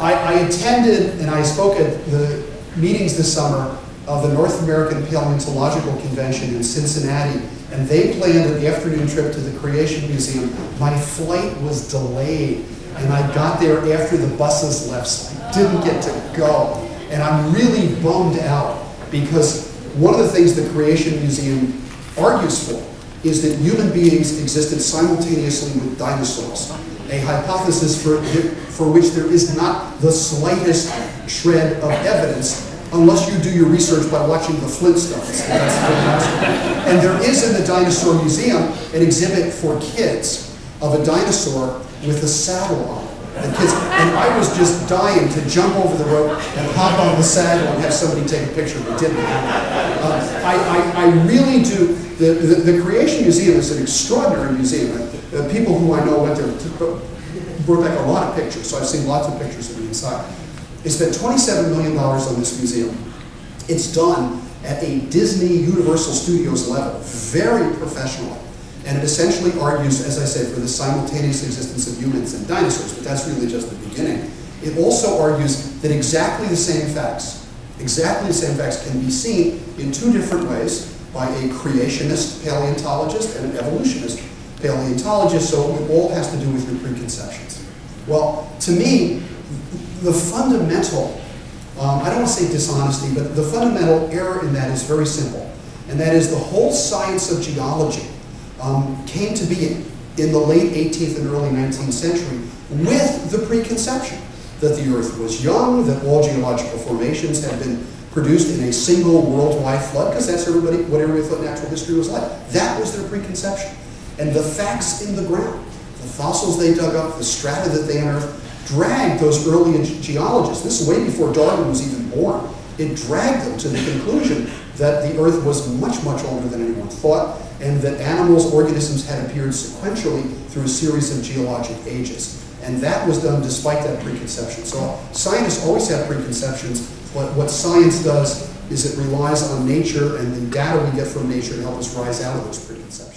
I attended and I spoke at the meetings this summer of the North American Paleontological Convention in Cincinnati, and they planned an afternoon trip to the Creation Museum. My flight was delayed, and I got there after the buses left, so I didn't get to go. And I'm really bummed out, because one of the things the Creation Museum argues for is that human beings existed simultaneously with dinosaurs, a hypothesis for which there is not the slightest shred of evidence, unless you do your research by watching the Flintstones. And there is in the Dinosaur Museum an exhibit for kids of a dinosaur with a saddle on it. And I was just dying to jump over the rope and hop on the saddle and have somebody take a picture, but it didn't happen. I really do. The Creation Museum is an extraordinary museum. People who I know went there brought back a lot of pictures, so I've seen lots of pictures of the inside. They spent $27 million on this museum. It's done at a Disney Universal Studios level, very professionally. And it essentially argues, as I say, for the simultaneous existence of humans and dinosaurs, but that's really just the beginning. It also argues that exactly the same facts can be seen in two different ways, by a creationist paleontologist and an evolutionist paleontologist, so it all has to do with your preconceptions. Well, to me, the fundamental, I don't want to say dishonesty, but the fundamental error in that is very simple, and that is the whole science of geology came to be in the late 18th and early 19th century with the preconception that the Earth was young, that all geological formations had been produced in a single worldwide flood, because that's what everybody thought natural history was like. That was their preconception. And the facts in the ground, the fossils they dug up, the strata that they unearthed, dragged those early geologists. This is way before Darwin was even born. It dragged them to the conclusion that the Earth was much, much older than anyone thought, and that animals, organisms had appeared sequentially through a series of geologic ages. And that was done despite that preconception. So scientists always have preconceptions. What science does is it relies on nature and the data we get from nature to help us rise out of those preconceptions.